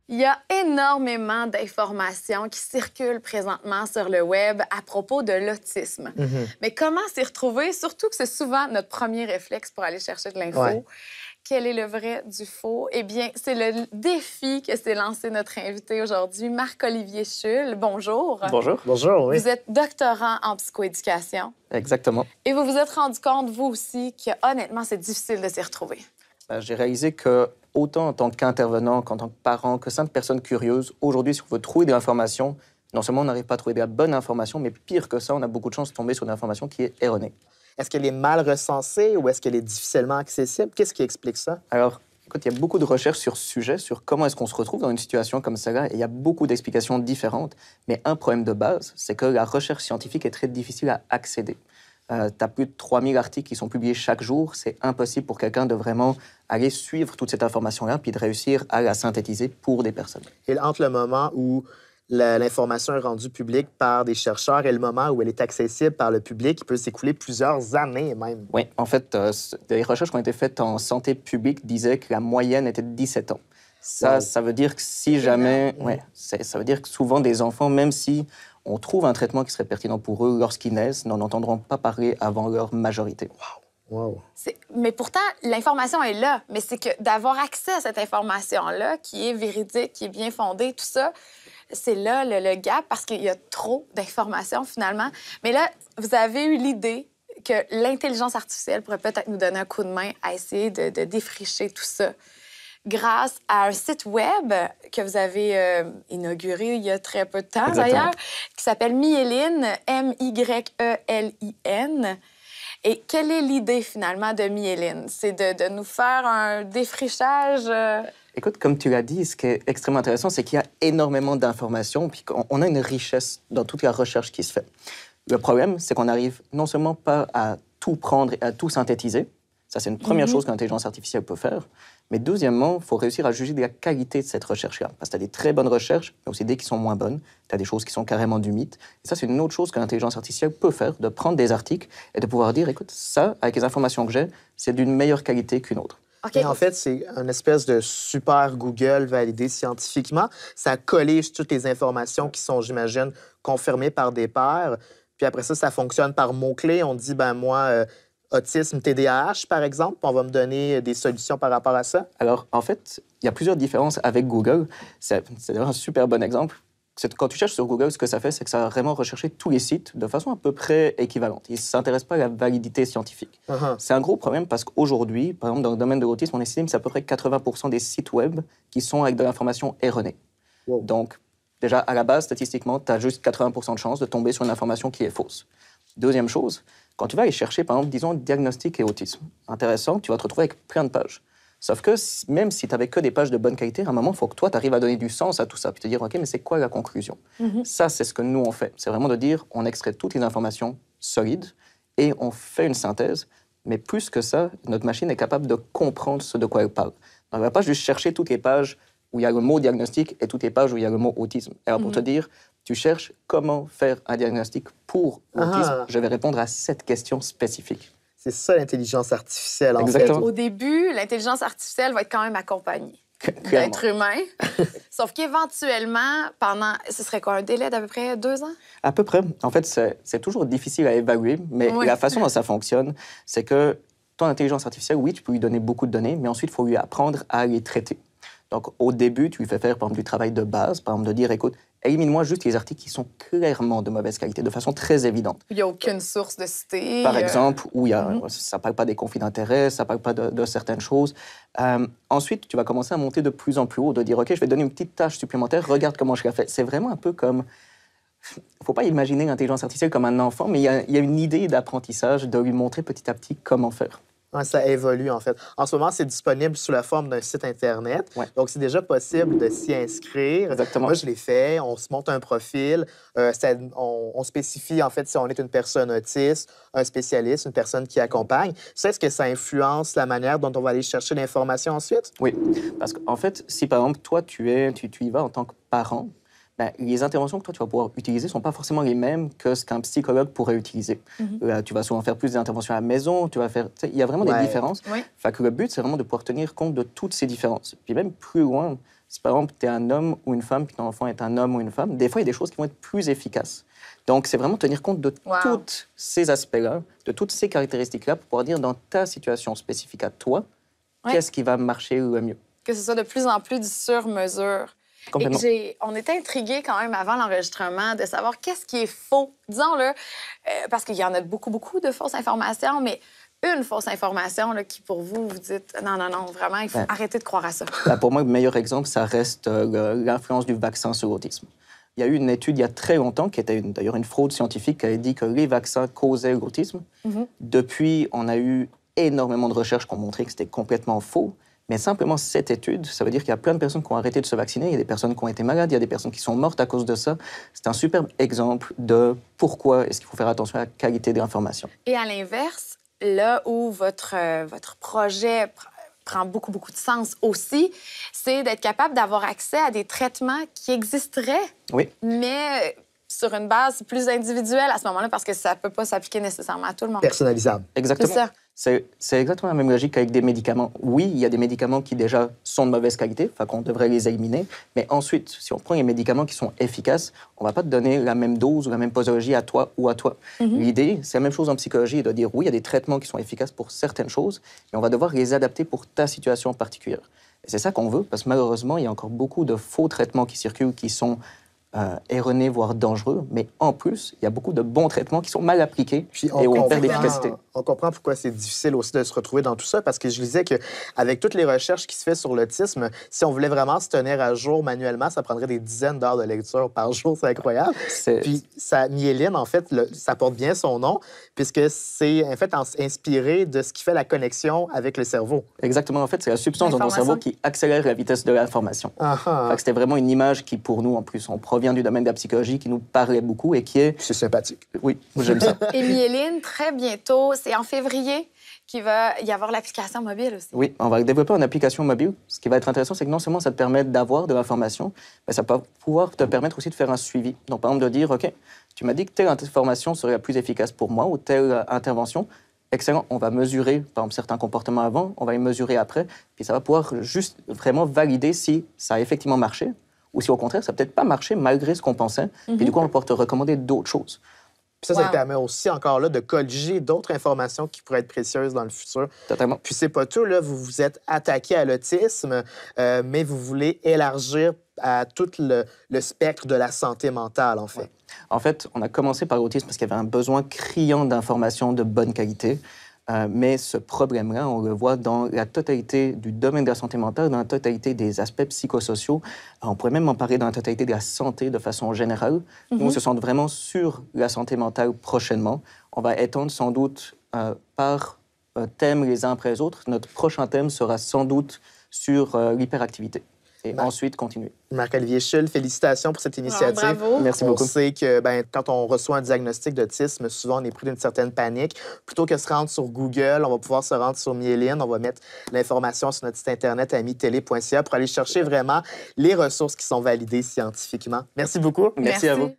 Il y a énormément d'informations qui circulent présentement sur le web à propos de l'autisme. Mhm. Mais comment s'y retrouver? Surtout que c'est souvent notre premier réflexe pour aller chercher de l'info. Ouais. Quel est le vrai du faux? Eh bien, c'est le défi que s'est lancé notre invité aujourd'hui, Marc-Olivier Schull. Bonjour. Bonjour. Bonjour, oui. Vous êtes doctorant en psychoéducation Exactement. et vous vous êtes rendu compte, vous aussi, que honnêtement, c'est difficile de s'y retrouver. J'ai réalisé que, autant en tant qu'intervenant qu'en tant que parent, que simple personne curieuse, aujourd'hui, si on veut trouver de l'information, non seulement on n'arrive pas à trouver de la bonne information, mais pire que ça, on a beaucoup de chances de tomber sur une information qui est erronée. Est-ce qu'elle est mal recensée ou est-ce qu'elle est difficilement accessible? Qu'est-ce qui explique ça? Alors, écoute, il y a beaucoup de recherches sur ce sujet, sur comment est-ce qu'on se retrouve dans une situation comme celle-là, et il y a beaucoup d'explications différentes. Mais un problème de base, c'est que la recherche scientifique est très difficile à accéder. Tu as plus de 3000 articles qui sont publiés chaque jour. C'est impossible pour quelqu'un de vraiment aller suivre toute cette information-là puis de réussir à la synthétiser pour des personnes. Et entre le moment où l'information est rendue publique par des chercheurs et le moment où elle est accessible par le public, il peut s'écouler plusieurs années même. Oui, en fait, des recherches qui ont été faites en santé publique disaient que la moyenne était de 17 ans. Ça, Wow. ça veut dire que si jamais... Ouais, ça veut dire que souvent des enfants, même si on trouve un traitement qui serait pertinent pour eux lorsqu'ils naissent, n'en entendront pas parler avant leur majorité. Wow. Mais pourtant, l'information est là. Mais c'est que d'avoir accès à cette information-là, qui est véridique, qui est bien fondée, tout ça, c'est là le gap parce qu'il y a trop d'informations finalement. Mais là, vous avez eu l'idée que l'intelligence artificielle pourrait peut-être nous donner un coup de main à essayer de défricher tout ça grâce à un site web que vous avez inauguré il y a très peu de temps, Exactement. d'ailleurs, qui s'appelle Myelin, M-Y-E-L-I-N. Et quelle est l'idée, finalement, de Myelin? C'est de nous faire un défrichage... Écoute, comme tu l'as dit, ce qui est extrêmement intéressant, c'est qu'il y a énormément d'informations, puis qu'on a une richesse dans toute la recherche qui se fait. Le problème, c'est qu'on n'arrive non seulement pas à tout prendre et à tout synthétiser, ça c'est une première chose que l'intelligence artificielle peut faire, mais deuxièmement, il faut réussir à juger de la qualité de cette recherche-là. Parce que tu as des très bonnes recherches, mais aussi des qui sont moins bonnes, tu as des choses qui sont carrément du mythe. Et ça, c'est une autre chose que l'intelligence artificielle peut faire, de prendre des articles et de pouvoir dire, écoute, ça, avec les informations que j'ai, c'est d'une meilleure qualité qu'une autre. OK. Et en fait, c'est une espèce de super Google validé scientifiquement. Ça collige toutes les informations qui sont, j'imagine, confirmées par des pairs. Puis après ça fonctionne par mots-clés. On dit, ben moi, autisme, TDAH, par exemple. On va me donner des solutions par rapport à ça. Alors, en fait, il y a plusieurs différences avec Google. C'est d'ailleurs un super bon exemple. Quand tu cherches sur Google, ce que ça fait, c'est que ça va vraiment rechercher tous les sites de façon à peu près équivalente. Il ne s'intéresse pas à la validité scientifique. Uh-huh. C'est un gros problème parce qu'aujourd'hui, par exemple, dans le domaine de l'autisme, on estime que c'est à peu près 80% des sites web qui sont avec de l'information erronée. Wow. Donc, déjà, à la base, statistiquement, tu as juste 80% de chances de tomber sur une information qui est fausse. Deuxième chose, quand tu vas aller chercher, par exemple, disons, diagnostic et autisme, intéressant, tu vas te retrouver avec plein de pages. Sauf que même si tu n'avais que des pages de bonne qualité, à un moment, il faut que toi, tu arrives à donner du sens à tout ça, puis te dire, OK, mais c'est quoi la conclusion? Ça, c'est ce que nous, on fait. C'est vraiment de dire, on extrait toutes les informations solides et on fait une synthèse. Mais plus que ça, notre machine est capable de comprendre ce de quoi elle parle. On ne va pas juste chercher toutes les pages où il y a le mot diagnostic et toutes les pages où il y a le mot autisme. Alors, pour te dire, tu cherches comment faire un diagnostic pour autisme, je vais répondre à cette question spécifique. C'est ça l'intelligence artificielle, en Exactement. Au début, l'intelligence artificielle va être quand même accompagnée Clairement. d'êtres humains. Sauf qu'éventuellement, ce serait quoi, un délai d'à peu près 2 ans? À peu près. En fait, c'est toujours difficile à évaluer, mais Oui. la façon dont ça fonctionne, c'est que ton intelligence artificielle, oui, tu peux lui donner beaucoup de données, mais ensuite, il faut lui apprendre à les traiter. Donc, au début, tu lui fais faire, par exemple, du travail de base, par exemple, de dire, écoute, élimine-moi juste les articles qui sont clairement de mauvaise qualité, de façon très évidente. Il n'y a aucune source de cité. Par exemple, où ça ne parle pas des conflits d'intérêts, ça ne parle pas de certaines choses. Ensuite, tu vas commencer à monter de plus en plus haut, de dire, OK, je vais te donner une petite tâche supplémentaire, regarde comment je la fais. C'est vraiment un peu comme... Il ne faut pas imaginer l'intelligence artificielle comme un enfant, mais il y a une idée d'apprentissage, de lui montrer petit à petit comment faire. Ouais, ça évolue, en fait. En ce moment, c'est disponible sous la forme d'un site Internet. Ouais. Donc, c'est déjà possible de s'y inscrire. Exactement. Moi, je l'ai fait. On se monte un profil. On spécifie, en fait, si on est une personne autiste, un spécialiste, une personne qui accompagne. Ça, est-ce que ça influence la manière dont on va aller chercher l'information ensuite? Oui, parce qu'en fait, si par exemple, toi, tu y vas en tant que parent, ben, les interventions que toi, tu vas pouvoir utiliser ne sont pas forcément les mêmes que ce qu'un psychologue pourrait utiliser. Tu vas souvent faire plus d'interventions à la maison, il y a vraiment des différences. Oui. Fait que le but, c'est vraiment de pouvoir tenir compte de toutes ces différences. Puis même plus loin, Si par exemple, tu es un homme ou une femme, puis ton enfant est un homme ou une femme, des fois, il y a des choses qui vont être plus efficaces. Donc, c'est vraiment tenir compte de tous ces aspects-là, de toutes ces caractéristiques-là, pour pouvoir dire dans ta situation spécifique à toi, qu'est-ce qui va marcher le mieux. Que ce soit de plus en plus du sur-mesure. Complètement. Et on était intrigués quand même avant l'enregistrement de savoir qu'est-ce qui est faux. Disons-le, parce qu'il y en a beaucoup, beaucoup de fausses informations, mais une fausse information là, qui, pour vous, vous dites non, vraiment, il faut arrêter de croire à ça. Là, pour moi, le meilleur exemple, ça reste l'influence du vaccin sur l'autisme. Il y a eu une étude il y a très longtemps, qui était d'ailleurs une fraude scientifique, qui avait dit que les vaccins causaient l'autisme. Depuis, on a eu énormément de recherches qui ont montré que c'était complètement faux. Mais simplement cette étude, ça veut dire qu'il y a plein de personnes qui ont arrêté de se vacciner, il y a des personnes qui ont été malades, il y a des personnes qui sont mortes à cause de ça. C'est un superbe exemple de pourquoi est-ce qu'il faut faire attention à la qualité de l'information. Et à l'inverse, là où votre projet prend beaucoup, beaucoup de sens aussi, c'est d'être capable d'avoir accès à des traitements qui existeraient, mais sur une base plus individuelle à ce moment-là, parce que ça ne peut pas s'appliquer nécessairement à tout le monde. Personnalisable. Exactement. C'est ça. C'est exactement la même logique qu'avec des médicaments. Oui, il y a des médicaments qui déjà sont de mauvaise qualité, enfin qu'on devrait les éliminer. Mais ensuite, si on prend les médicaments qui sont efficaces, on ne va pas te donner la même dose ou la même posologie à toi ou à toi. L'idée, c'est la même chose en psychologie, de dire oui, il y a des traitements qui sont efficaces pour certaines choses, mais on va devoir les adapter pour ta situation particulière. Et c'est ça qu'on veut, parce que malheureusement, il y a encore beaucoup de faux traitements qui circulent, qui sont erronés, voire dangereux, mais en plus, il y a beaucoup de bons traitements qui sont mal appliqués et où on perd d'efficacité. On comprend pourquoi c'est difficile aussi de se retrouver dans tout ça, parce que je disais qu'avec toutes les recherches qui se font sur l'autisme, si on voulait vraiment se tenir à jour manuellement, ça prendrait des dizaines d'heures de lecture par jour, c'est incroyable. Puis myéline, en fait, ça porte bien son nom, puisque c'est en fait inspiré de ce qui fait la connexion avec le cerveau. Exactement, en fait, c'est la substance dans ton cerveau qui accélère la vitesse de l'information. C'était vraiment une image qui, pour nous, en plus, on provient du domaine de la psychologie, qui nous parlait beaucoup et qui est... C'est sympathique. Oui, j'aime ça. Et myéline, très bientôt, c'est en février qu'il va y avoir l'application mobile aussi. Oui, on va développer une application mobile. Ce qui va être intéressant, c'est que non seulement ça te permet d'avoir de l'information, mais ça va pouvoir te permettre aussi de faire un suivi. Donc, par exemple, de dire, OK, tu m'as dit que telle information serait la plus efficace pour moi ou telle intervention. Excellent, on va mesurer, par exemple, certains comportements avant, on va les mesurer après, puis ça va pouvoir juste vraiment valider si ça a effectivement marché ou si au contraire, ça n'a peut-être pas marché malgré ce qu'on pensait. Puis du coup, on va pouvoir te recommander d'autres choses. Puis ça te permet aussi, encore là, de colliger d'autres informations qui pourraient être précieuses dans le futur. Totalement. Puis c'est pas tout, là, vous vous êtes attaqué à l'autisme, mais vous voulez élargir à tout le spectre de la santé mentale, en fait. Ouais. En fait, on a commencé par l'autisme parce qu'il y avait un besoin criant d'informations de bonne qualité. Mais ce problème-là, on le voit dans la totalité du domaine de la santé mentale, dans la totalité des aspects psychosociaux. On pourrait même en parler dans la totalité de la santé de façon générale. Nous, on se centre vraiment sur la santé mentale prochainement. On va étendre sans doute par thème les uns après les autres. Notre prochain thème sera sans doute sur l'hyperactivité. Et ensuite, continuer. Marc-Olivier Schull, félicitations pour cette initiative. Bravo. Merci beaucoup. On sait que quand on reçoit un diagnostic d'autisme, souvent on est pris d'une certaine panique. Plutôt que se rendre sur Google, on va pouvoir se rendre sur myéline. On va mettre l'information sur notre site internet amitélé.ca pour aller chercher vraiment les ressources qui sont validées scientifiquement. Merci beaucoup. Merci à vous.